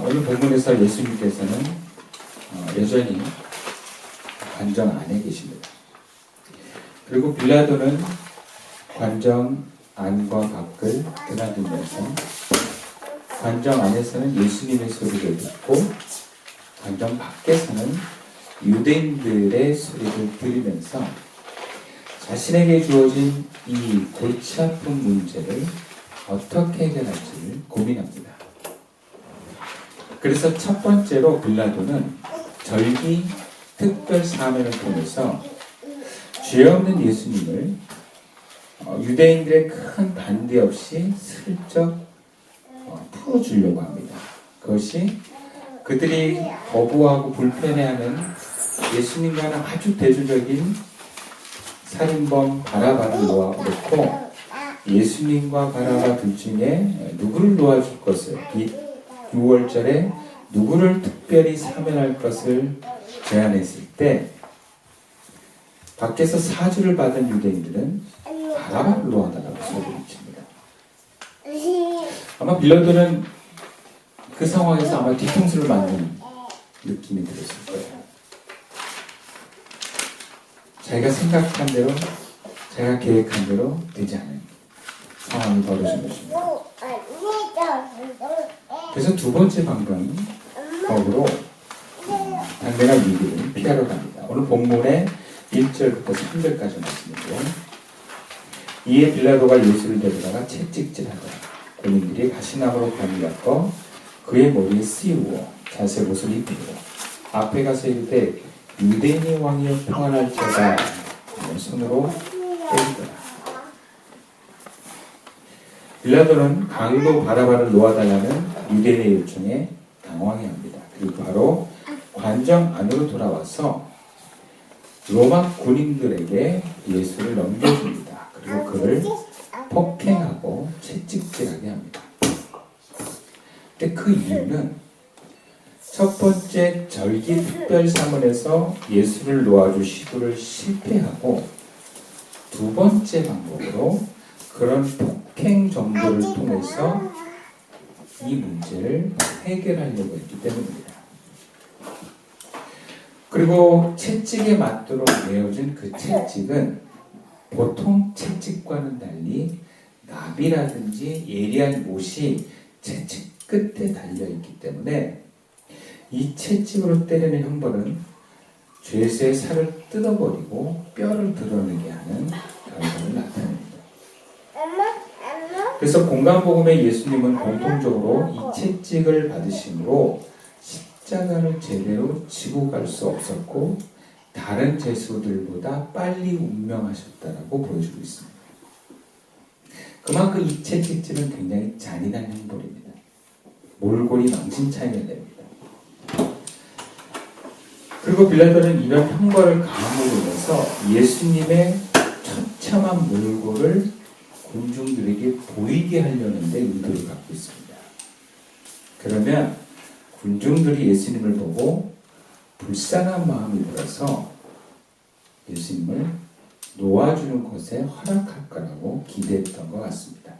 오늘 본문에서 예수님께서는 여전히 관정 안에 계십니다. 그리고 빌라도는 관정 안과 밖을 드나들면서 관정 안에서는 예수님의 소리를 듣고 관정 밖에서는 유대인들의 소리를 들으면서 자신에게 주어진 이 골치 아픈 문제를 어떻게 해결할지를 고민합니다. 그래서 첫 번째로 빌라도는 절기 특별 사면을 통해서 죄 없는 예수님을 유대인들의 큰 반대 없이 슬쩍 풀어주려고 합니다. 그것이 그들이 거부하고 불편해하는 예수님과는 아주 대조적인 살인범 바라바를 놓고 예수님과 바라바 둘 중에 누구를 놓아줄 것을, 이 6월절에 누구를 특별히 사면할 것을 제안했을 때 밖에서 사주를 받은 유대인들은 바라바를 놓아달라고 소리를 칩니다. 아마 빌라도는 그 상황에서 아마 뒤통수를 맞는 느낌이 들었을 거예요. 자기가 생각한 대로, 자기가 계획한 대로 되지 않은 상황이 벌어진 것입니다. 그래서 두 번째 방법은 거꾸로 당대나 위기를 피하러 갑니다. 오늘 본문의 1절부터 3절까지 말씀이고요. 이에 빌라도가 예수를 데려다가 채찍질하더라. 군인들이 가시나무로 관을 엮어 그의 머리에 씌우어 자색 옷을 입히고 앞에 가서 이르되 유대인의 왕이여 평안할지어다 손으로 때리더라. 빌라도는 강도 바라바를 놓아달라는 유대인의 요청에 당황해합니다. 그리고 바로 관정 안으로 돌아와서 로마 군인들에게 예수를 넘겨줍니다. 그리고 그를 폭행하고 채찍질하게 합니다. 근데 그 이유는 첫 번째 절기 특별 사문에서 예수를 놓아줄 시도를 실패하고 두 번째 방법으로 그런 폭행 정도를 통해서 이 문제를 해결하려고 했기 때문입니다. 그리고 채찍에 맞도록 내어진 그 채찍은 보통 채찍과는 달리 나비라든지 예리한 못이 채찍 끝에 달려있기 때문에 이 채찍으로 때리는 형벌은 죄수의 살을 뜯어버리고 뼈를 드러내게 하는 결과를 나타냅니다. 그래서 공간복음의 예수님은 공통적으로 이 채찍을 받으심으로 십자가를 제대로 지고 갈 수 없었고 다른 제수들보다 빨리 운명하셨다라고 보여주고 있습니다. 그만큼 이 채찍질은 굉장히 잔인한 형벌입니다. 몰골이 망신차게 됩니다. 그리고 빌라도는 이런 형벌을 가함으로 인해서 예수님의 처참한 몰골을 군중들에게 보이게 하려는 데 의도를 갖고 있습니다. 그러면 군중들이 예수님을 보고 불쌍한 마음이 들어서 예수님을 놓아주는 것에 허락할 거라고 기대했던 것 같습니다.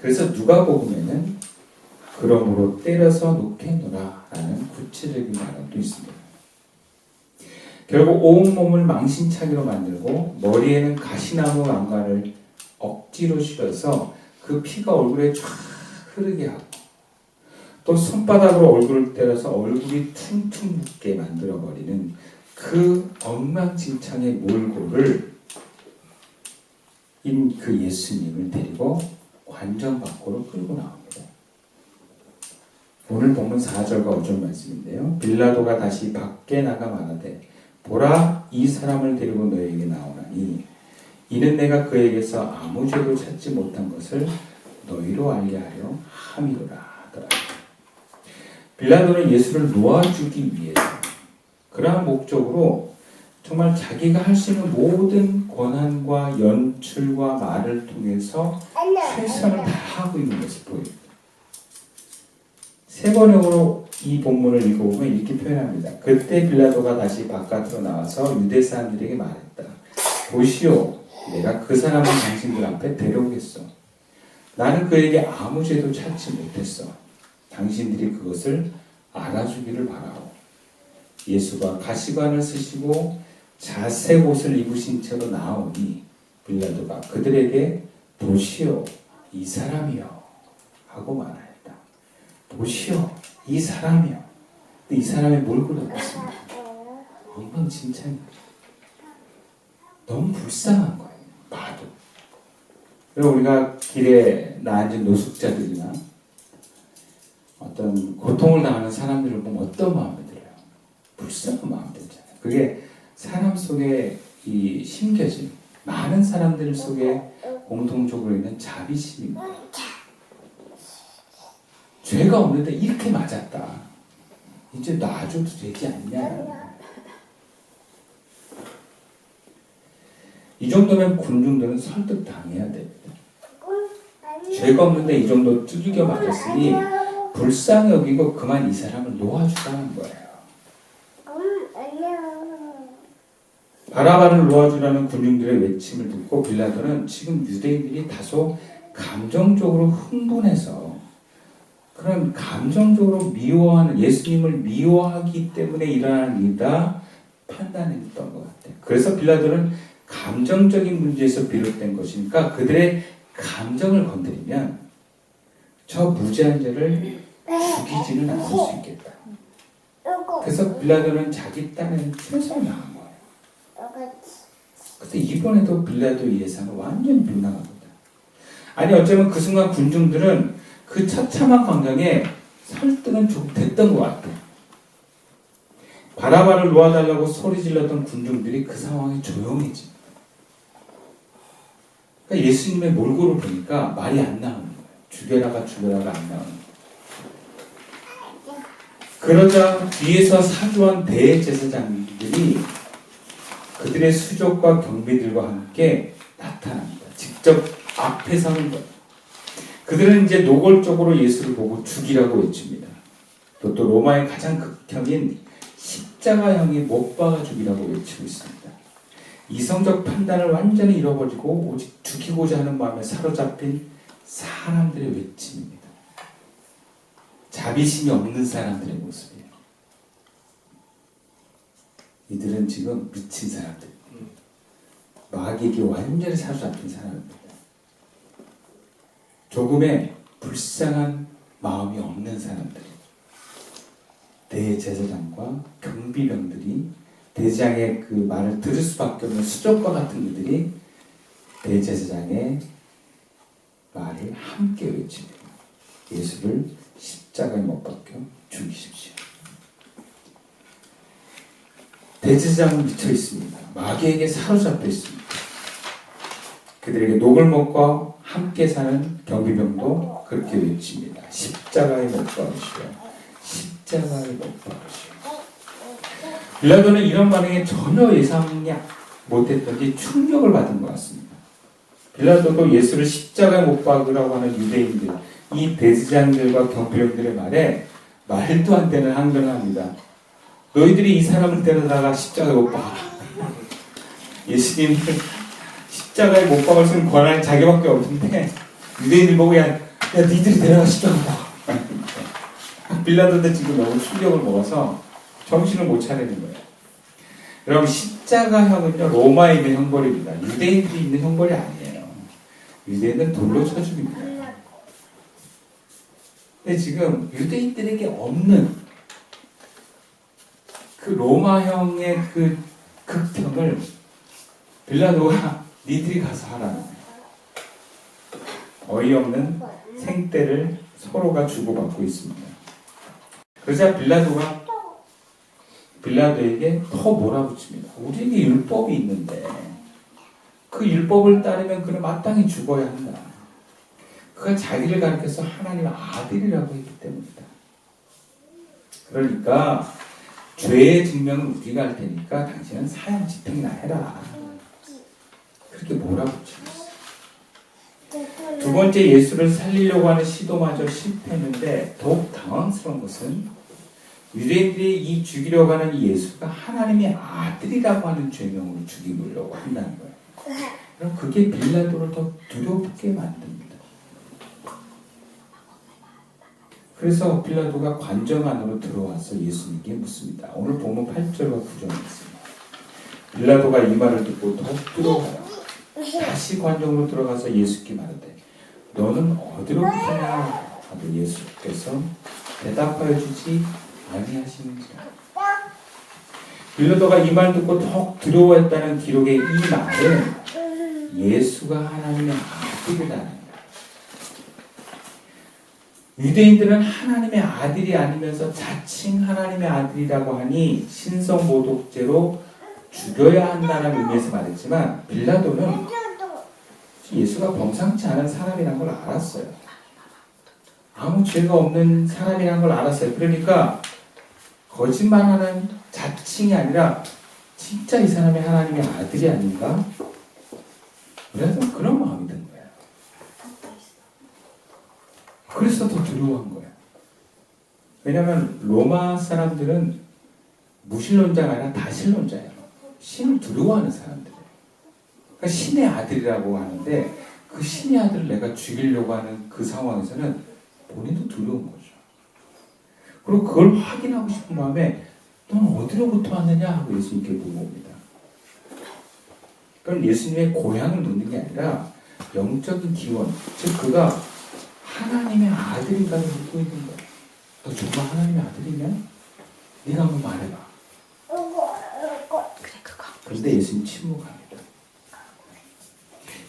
그래서 누가복음에는 그러므로 때려서 놓겠노라 라는 구체적인 말도 있습니다. 결국 온몸을 망신차기로 만들고 머리에는 가시나무 왕관을 억지로 씌워서 그 피가 얼굴에 쫙 흐르게 하고 또 손바닥으로 얼굴을 때려서 얼굴이 퉁퉁 붓게 만들어버리는 그 엉망진창의 몰골을 그 예수님을 데리고 관정 밖으로 끌고 나옵니다. 오늘 본문 4절과 5절 말씀인데요. 빌라도가 다시 밖에 나가 말하되 보라 이 사람을 데리고 너에게 나오나니 이는 내가 그에게서 아무 죄도 찾지 못한 것을 너희로 알게 하려 함이로라 하더라. 빌라도는 예수를 놓아주기 위해서 그러한 목적으로 정말 자기가 할 수 있는 모든 권한과 연출과 말을 통해서 최선을 다하고 있는 것을 보입니다. 세 번역으로 이 본문을 읽어보면 이렇게 표현합니다. 그때 빌라도가 다시 바깥으로 나와서 유대 사람들에게 말했다. 보시오, 내가 그 사람을 당신들 앞에 데려오겠소. 나는 그에게 아무 죄도 찾지 못했어. 당신들이 그것을 알아주기를 바라오. 예수가 가시관을 쓰시고 자색 옷을 입으신 채로 나오니 빌라도가 그들에게 보시오 이 사람이요 하고 말하였다. 보시오 이 사람이요. 근데 이 사람이 뭘 그렸습니까? 엉망진창이야. 너무 불쌍한 거예요. 봐도. 그리고 우리가 길에 나앉은 노숙자들이나 어떤 고통을 당하는 사람들을 보면 어떤 마음이 들어요? 불쌍한 마음이 들잖아요. 그게 사람 속에 이 심겨진 많은 사람들 속에 공통적으로 있는 자비심입니다. 죄가 없는데 이렇게 맞았다. 이제 놔줘도 되지 않냐. 이 정도면 군중들은 설득당해야 됩니다. 죄가 없는데 이 정도 두들겨 맞았으니 불쌍히 여기고 그만 이 사람을 놓아주라는 거예요. 바라바를 놓아주라는 군중들의 외침을 듣고 빌라도는 지금 유대인들이 다소 감정적으로 흥분해서 그런 감정적으로 미워하는 예수님을 미워하기 때문에 일어나는 일이다 판단했던 것 같아요. 그래서 빌라도는 감정적인 문제에서 비롯된 것이니까 그들의 감정을 건드리면 저 무죄한 자를 죽이지는 않을 수 있겠다. 그래서 빌라도는 자기 딴에는 최선을 다한 거예요. 근데 이번에도 빌라도의 예상은 완전히 빗나갑니다. 아니 어쩌면 그 순간 군중들은 그 처참한 광경에 설득은 좀 됐던 것 같아요. 바라바를 놓아달라고 소리질렀던 군중들이 그 상황에 조용해집니다. 그러니까 예수님의 몰골을 보니까 말이 안 나오는 거예요. 죽여라가 죽여라가 안 나오는 거예요. 그러자 뒤에서 사주한 대제사장들이 그들의 수족과 경비들과 함께 나타납니다. 직접 앞에 서는 거예요. 그들은 이제 노골적으로 예수를 보고 죽이라고 외칩니다. 또 로마의 가장 극형인 십자가형이 못 박아 죽이라고 외치고 있습니다. 이성적 판단을 완전히 잃어버리고 오직 죽이고자 하는 마음에 사로잡힌 사람들의 외침입니다. 자비심이 없는 사람들의 모습이에요. 이들은 지금 미친 사람들, 마귀에게 완전히 사로잡힌 사람입니다. 조금의 불쌍한 마음이 없는 사람들, 대제사장과 경비병들이 대제사장의 그 말을 들을 수밖에 없는 수족과 같은 이들이 대제사장의 말을 함께 외칩니다. 예수를 십자가에 못 박혀 죽이십시오. 대제사장은 미쳐 있습니다. 마귀에게 사로잡혀 있습니다. 그들에게 녹을 먹고 함께 사는 경비병도 그렇게 외칩니다. 십자가에 못 박으시오. 십자가에 못 박으시오. 빌라도는 이런 반응에 전혀 예상이 못했던지 충격을 받은 것 같습니다. 빌라도도 예수를 십자가에 못 박으라고 하는 유대인들, 이 대제사장들과 경비병들의 말에 말도 안 되는 항변을 합니다. 너희들이 이 사람을 데려다가 십자가에 못 박아. 예수님을 십자가에 못 박을 수 있는 권한이 자기밖에 없는데 유대인들 보고 야 니들이 데려가 십자가에 못 박아. 빌라도도 지금 너무 충격을 먹어서 정신을 못 차리는 거예요. 여러분 십자가형은요 로마에 있는 형벌입니다. 유대인들이 있는 형벌이 아니에요. 유대인은 돌로 쳐 죽입니다. 근데 지금 유대인들에게 없는 그 로마형의 그 극형을 빌라도가 니들이 가서 하라는 거예요. 어이없는 생떼를 서로가 주고받고 있습니다. 그러자 빌라도에게 더 몰아붙입니다. 우리에게 율법이 있는데 그 율법을 따르면 그는 마땅히 죽어야 한다. 그가 자기를 가리켜서 하나님의 아들이라고 했기 때문이다. 그러니까 죄의 증명은 우리가 할 테니까 당신은 사형 집행이나 해라. 그렇게 몰아붙이고 있어요. 두 번째 예수를 살리려고 하는 시도마저 실패했는데 더욱 당황스러운 것은 유대인들이 이 죽이려고 하는 이 예수가 하나님의 아들이라고 하는 죄명으로 죽이려고 한다는 거예요. 그럼 그게 빌라도를 더 두렵게 만듭니다. 그래서 빌라도가 관정 안으로 들어와서 예수님께 묻습니다. 오늘 보면 8절과 9절에 있습니다. 빌라도가 이 말을 듣고 더욱 두려워하여 다시 관정으로 들어가서 예수께 말하되 너는 어디로 가냐 하고 예수께서 대답하여 주지 아니하시는지라. 빌라도가 이 말 듣고 더욱 두려워했다는 기록의 이 말은 예수가 하나님의 아들이라는 거예요. 유대인들은 하나님의 아들이 아니면서 자칭 하나님의 아들이라고 하니 신성모독죄로 죽여야 한다는 의미에서 말했지만 빌라도는 예수가 범상치 않은 사람이라는 걸 알았어요. 아무 죄가 없는 사람이라는 걸 알았어요. 그러니까 거짓말하는 자칭이 아니라 진짜 이 사람이 하나님의 아들이 아닌가? 그래서 그런 마음이 든 거예요. 그래서 더 두려워한 거예요. 왜냐하면 로마 사람들은 무신론자가 아니라 다신론자예요. 신을 두려워하는 사람들이에요. 그러니까 신의 아들이라고 하는데 그 신의 아들을 내가 죽이려고 하는 그 상황에서는 본인도 두려운 거죠. 그리고 그걸 확인하고 싶은 마음에 넌 어디로부터 왔느냐 하고 예수님께 물어봅니다. 그럼 예수님의 고향을 묻는 게 아니라 영적인 기원, 즉 그가 하나님의 아들인가를 묻고 있는 거예요. 너 정말 하나님의 아들이냐? 네가 한번 말해봐. 그래 그거. 그런데 예수님 침묵합니다.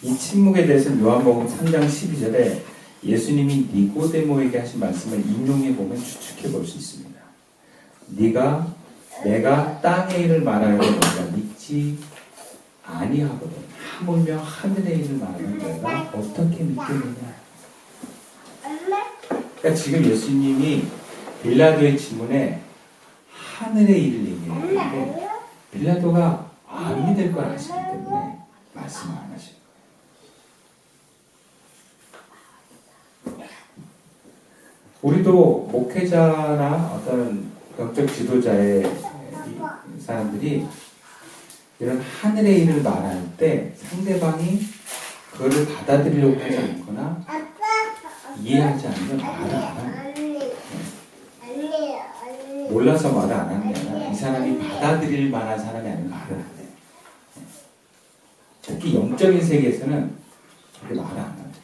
이 침묵에 대해서는 요한복음 3장 12절에 예수님이 니고데모에게 하신 말씀을 인용해 보면 추측해 볼 수 있습니다. 내가 땅의 일을 말하여도 너가 믿지 아니하거든 하물며 하늘의 일을 말하는 너가 어떻게 믿겠느냐. 그러니까 지금 예수님이 빌라도의 질문에 하늘의 일을 얘기했는데 빌라도가 안 믿을 걸 아시기 때문에 말씀을 안 하시는 거예요. 우리도 목회자나 어떤 영적 지도자의 사람들이 이런 하늘의 일을 말할 때 상대방이 그거를 받아들이려고 하지 않거나 이해하지 않으면 말을 안 합니다. 몰라서 말을 안 하는 게 아니라 이 사람이 받아들일 만한 사람이 아니면 말을 안 해요. 특히 영적인 세계에서는 그렇게 말을 안 합니다.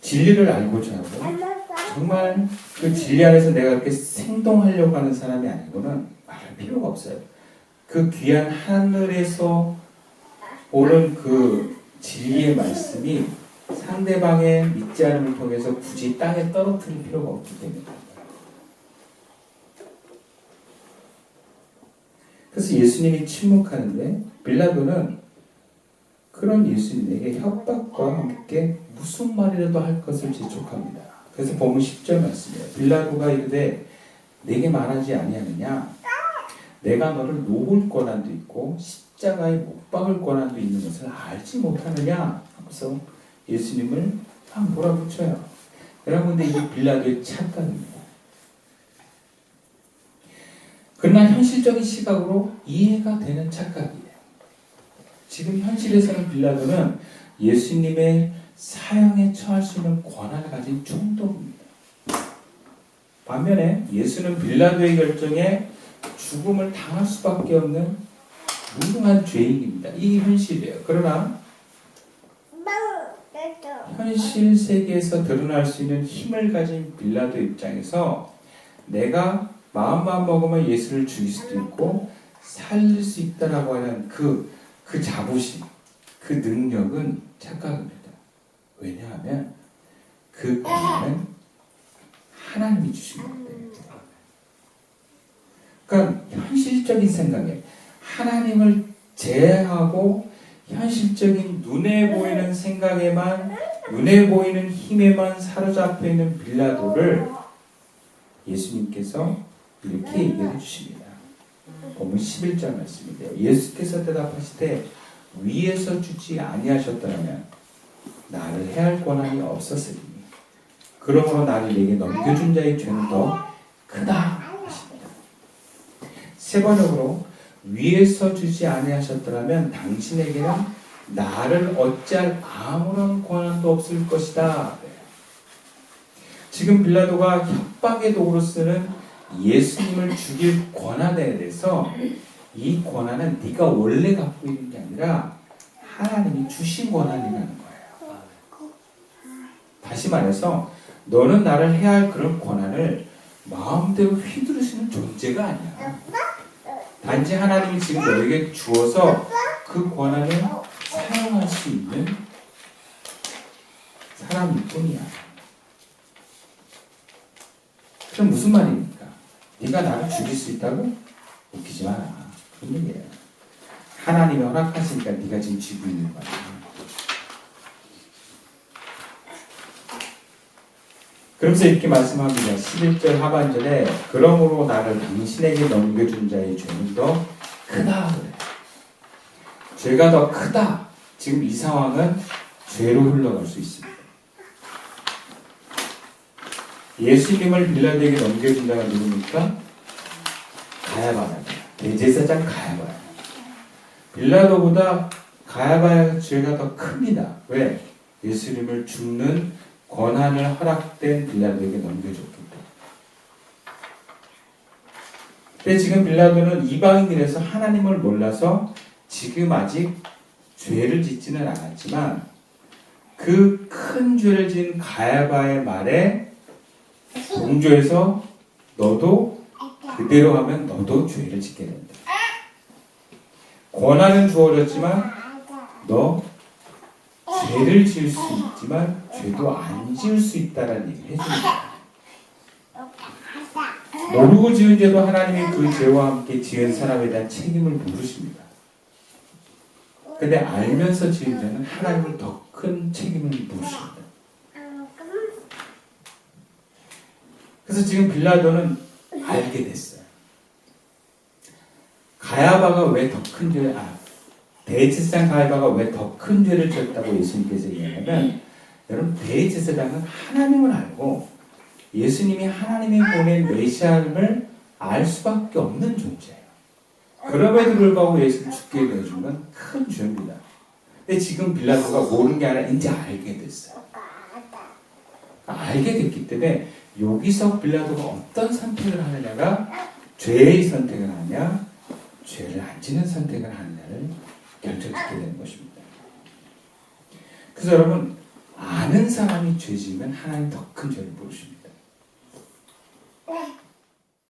진리를 알고자 하고 정말 그 진리 안에서 내가 그렇게 생동하려고 하는 사람이 아니고는 말할 필요가 없어요. 그 귀한 하늘에서 오는 그 진리의 말씀이 상대방의 믿지 않음을 통해서 굳이 땅에 떨어뜨릴 필요가 없기 때문입니다. 그래서 예수님이 침묵하는데 빌라도는 그런 예수님에게 협박과 함께 무슨 말이라도 할 것을 재촉합니다. 그래서 본문 10절 말씀이에요. 빌라도가 이르되 내게 말하지 아니하느냐? 내가 너를 놓을 권한도 있고 십자가에 못 박을 권한도 있는 것을 알지 못하느냐? 하면서 예수님을 막 몰아붙여요. 여러분, 근데 이게 빌라도의 착각입니다. 그러나 현실적인 시각으로 이해가 되는 착각이에요. 지금 현실에서는 빌라도는 예수님의 사형에 처할 수 있는 권한을 가진 총독입니다. 반면에 예수는 빌라도의 결정에 죽음을 당할 수밖에 없는 무능한 죄인입니다. 이게 현실이에요. 그러나 현실 세계에서 드러날 수 있는 힘을 가진 빌라도 입장에서 내가 마음만 먹으면 예수를 죽일 수도 있고 살릴 수 있다라고 하는 그 자부심, 그 능력은 착각입니다. 왜냐하면 그 권한은 하나님이 주신 거기 때문에. 그러니까 현실적인 생각에 하나님을 제외하고 현실적인 눈에 보이는 생각에만, 눈에 보이는 힘에만 사로잡혀 있는 빌라도를 예수님께서 이렇게 얘기해 주십니다. 본문 11절 말씀인데요. 예수께서 대답하시되 위에서 주지 아니하셨더라면 나를 해할 권한이 없었으리니 그러므로 나를 내게 넘겨준 자의 죄는 더 크다 하십니다. 세 번역으로 위에서 주지 아니하셨더라면 당신에게는 나를 어찌할 아무런 권한도 없을 것이다. 지금 빌라도가 협박의 도구로 쓰는 예수님을 죽일 권한에 대해서 이 권한은 네가 원래 갖고 있는 게 아니라 하나님이 주신 권한이라는 거예요. 다시 말해서 너는 나를 해야 할 그런 권한을 마음대로 휘두를 수 있는 존재가 아니야. 단지 하나님이 지금 너에게 주어서 그 권한을 사용할 수 있는 사람일 뿐이야. 그럼 무슨 말입니까? 네가 나를 죽일 수 있다고? 웃기지 마라. 그런 얘기예요. 하나님이 허락하시니까 네가 지금 쥐고 있는 거야. 그러면서 이렇게 말씀합니다. 11절 하반절에 그러므로 나를 당신에게 넘겨준 자의 죄는 더 크다. 그래. 죄가 더 크다. 지금 이 상황은 죄로 흘러갈 수 있습니다. 예수님을 빌라도에게 넘겨준 자가 누굽니까? 가야바야. 대제사장 가야바야. 빌라도보다 가야바의 죄가 더 큽니다. 왜? 예수님을 죽는 권한을 허락된 빌라도에게 넘겨줬기 때문에. 근데 지금 빌라도는 이방인이라서 하나님을 몰라서 지금 아직 죄를 짓지는 않았지만 그 큰 죄를 지은 가야바의 말에 동조해서 너도 그대로 하면 너도 죄를 짓게 된다. 권한은 주어졌지만 너 죄를 지을 수 있지만 죄도 안 지을 수 있다는 얘기를 해줍니다. 모르고 지은 죄도 하나님이 그 죄와 함께 지은 사람에 대한 책임을 물으십니다. 근데 알면서 지은 죄는 하나님을 더 큰 책임을 물으십니다. 그래서 지금 빌라도는 알게 됐어요. 가야바가 왜 더 큰 죄를 대제사장 가야바가 왜 더 큰 죄를 지었다고 예수님께서 얘기하냐면 여러분 대제사장은 하나님을 알고 예수님이 하나님이 보낸 메시아를 알 수밖에 없는 존재예요. 그럼에도 불구하고 예수를 죽게 내준 건 큰 죄입니다. 근데 지금 빌라도가 모르는 게 아니라 이제 알게 됐어요. 알게 됐기 때문에 여기서 빌라도가 어떤 선택을 하느냐가 죄의 선택을 하느냐 죄를 안 지는 선택을 하느냐를 결정짓게 되는 것입니다. 그래서 여러분 아는 사람이 죄 지으면 하나님 더 큰 죄를 부르십니다.